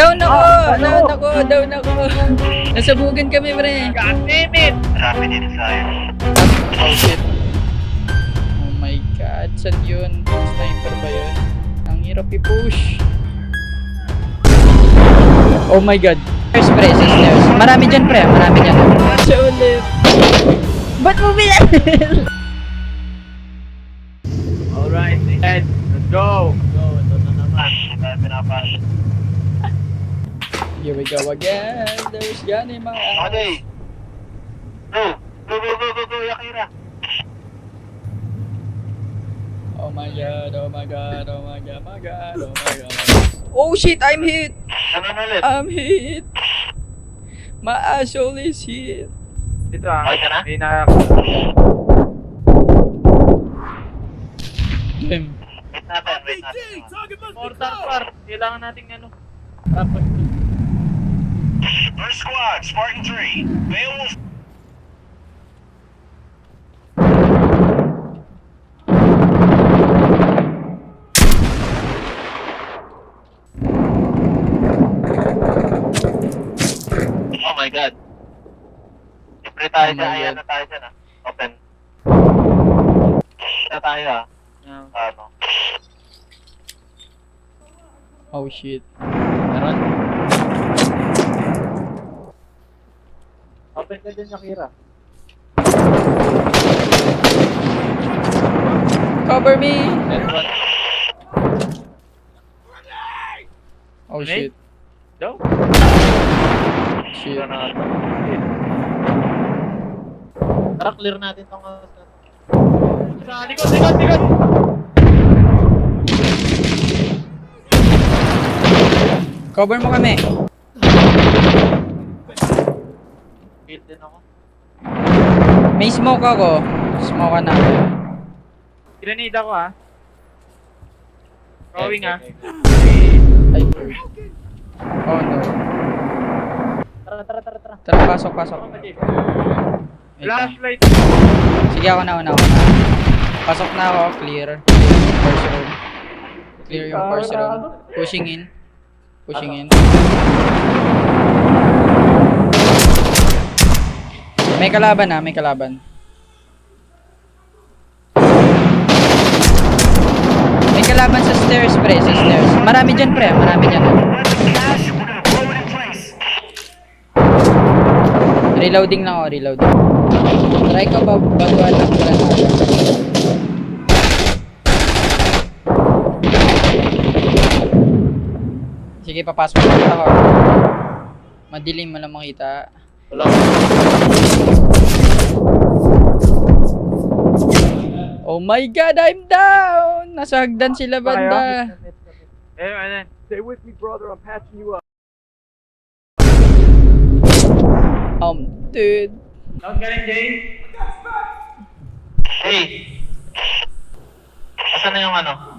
Down ako! Down ako! Nasabugan kami, pre. God damn it! Marami din sa'yo. Oh, shit. Oh my God, saan yun? Sniper ba yun? Ang hirap i-push. Oh my God. Stairs, pre, sa stairs. Marami dyan, pre. Marami dyan. Siya ulit. Ba't mo bilan? Alright, Ed. Let's go! Go, ito na naman. Dahil pinapasok. Here we go again. There's gonna mga... Okay. Go, Yakira. Oh my God, oh my God, oh my God, my God, oh my God. Oh shit, I'm hit! Ano na ulit? I'm hit! My asshole is hit. Dito Okay ka na? May na... Damn. Wait natin. Mortar par. Kailangan nating ano. Tapos. First squad, Spartan 3. Beowulf. Oh my God. Siyempre tayo Oh my dyan. Ayan God. na tayo dyan, ah. Open. Na tayo, ah. Ano? Oh shit. Meron? Open ka dyan, Yakira. Cover me! Meron. Oh Grenade? shit. Go. Shit. Tara, clear natin tong sa likod! Cover mo kami. Kill din ako. May smoke ako. Smoke ka na. Grenade ako ah. Throwing ah. Ay. Oh no. Tara. Tara, pasok. Wait lang. Flashlight. Sige, ako na. Pasok na ako. Clear. First room. Clear yung first room. Pushing in. May kalaban. May kalaban sa stairs, pre. Marami dyan, pre. Reloading lang ako. Try ko baguhan ng granada. Sige, papasok ako. Madilim mo lang makita. Wala. Oh my God, I'm down! Nasa hagdan sila, banda. Ano? Stay with me, brother. I'm patching you up. Dude. Down ka rin, Jay. Hey! Asan na yung ano?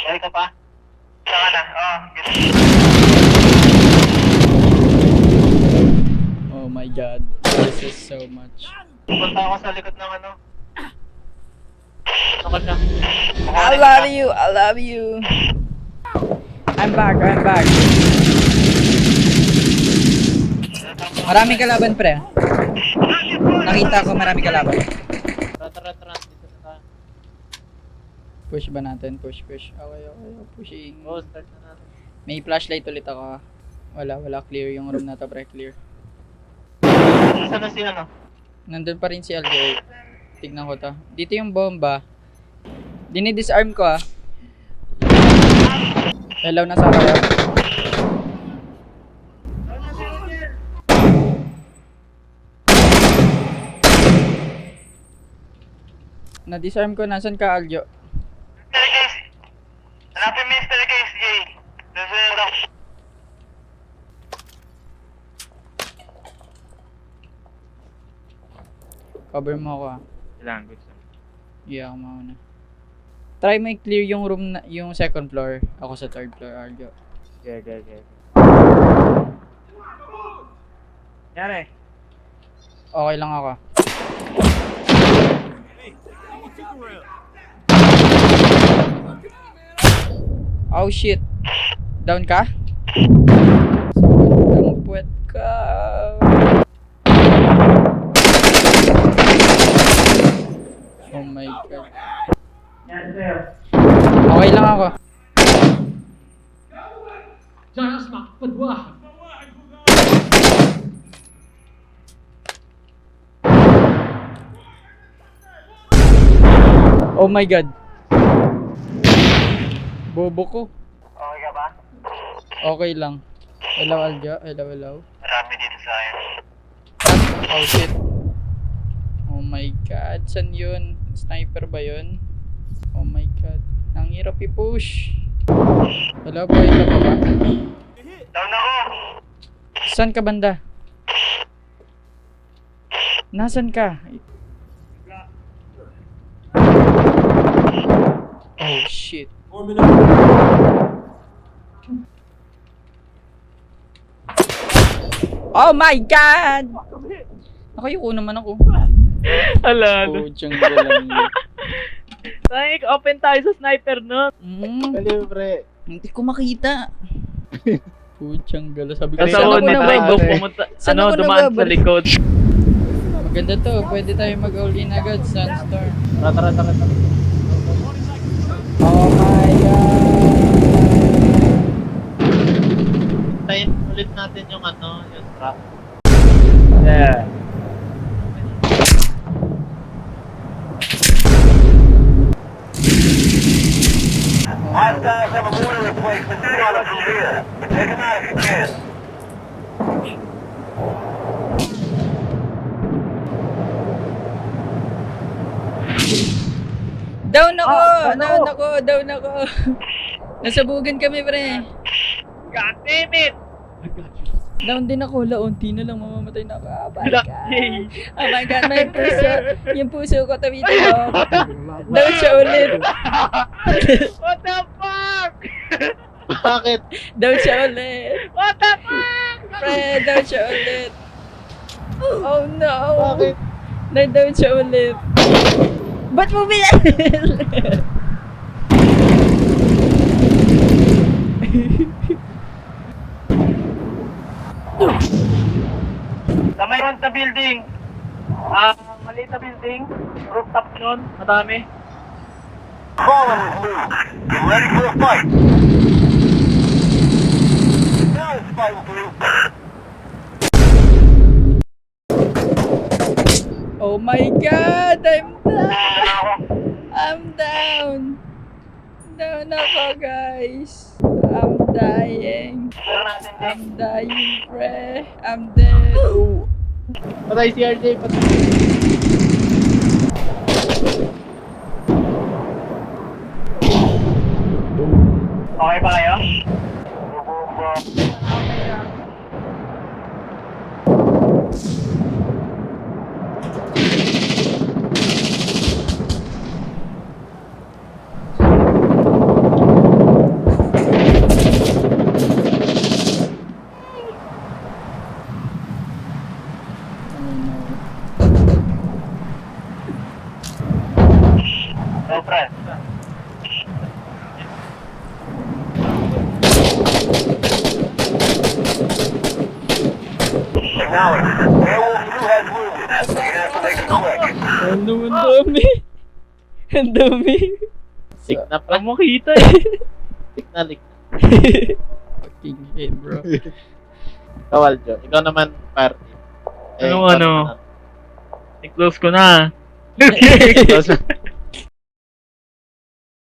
Ay ka pa? Saka na. Oh my God, this is so much. Punta ako sa likod ng ano. Ako siya. I love you. I'm back. Maraming kalaban, pre. Nakita ko maraming kalaban. Tara. Dito na tayo. Push ba natin? Push. Okay, pushing. Oh, start na natin. May flashlight ulit ako. Wala. Clear yung room na to, pre. Clear. Saan na si ano? Nandun pa rin si Aljo. Tignan ko to. Dito yung bomba. Dinidisarm ko ah. Hello, nasa kaya. Na-disarm ko. Nasaan ka, Aljo? Staircase. Hanapin mo yung staircase, Jay. Doon sa yung rock. Cover mo ako ah. Kailangan ko. Yeah, ako mauna. Try mo i-clear yung room na, yung second floor. Ako sa third floor, Arjo. Okay. Yari. Okay lang ako. Oh shit. Down ka? Sobrang puwet ka. Oh my god. Okay lang ako. Oh my god. Bobo ko. Okay ka ba? Okay lang. Hello Alja. Hello. Marami dito sa akin. Oh shit. Oh my god. San yun? Sniper ba yun? Oh my god. Ang hirap i-push. Hello boy. Ka ba ba? Down ako! Saan ka banda? Nasaan ka? Oh shit. Oh my god! Nakayuko naman ako. Ala, Oh, jungle lang yun. Like, open tayo sa sniper nun. Kalibre. Hindi ko makita. Puchang gala. Sabi ko, Kasi saan ako ako ni nababalik? Trigo pumunta, Saan ako dumaan sa nababalik? likod. Maganda to. Pwede tayo mag-all in agad. Sunstorm. Tara. Oh my god! Tayin ulit natin yung yung truck. Yeah. Hostiles have a mortar replacement spotted from here. Take them out if you can. Down ako! Nasabugan kami, pre. God damn it! Down din ako. Launti na lang. Mamamatay na ako. Oh my Black god. Jay. Oh my god, may puso. Yung puso ko tumitilok. Down siya ulit. What the fuck? Bakit? Down siya ulit. What the fuck? Pre, down siya ulit. Oh no. Bakit? Down siya ulit. Ba't mo binanil? Sa may front na building. Maliit na building. Rooftop nun. Madami. Fallen is moved. Get ready for a fight. Now it's fighting through. Oh my god, I'm down. Down ako, guys. I'm dying. I'm dying, pre. I'm dead. Patay si RJ. Patay. Okay ba kayo? No, friend. Acknowledge. Airwolf 2 has wounded. You're gonna have to make it quick. Ano, ang dami. Ang dami. Lik na pa. Ang makita eh. Lik na. Fucking head, bro. Kawal, Jo. Ikaw naman, party. Ano, ikaw ano? naman. I-close ko na. Close na.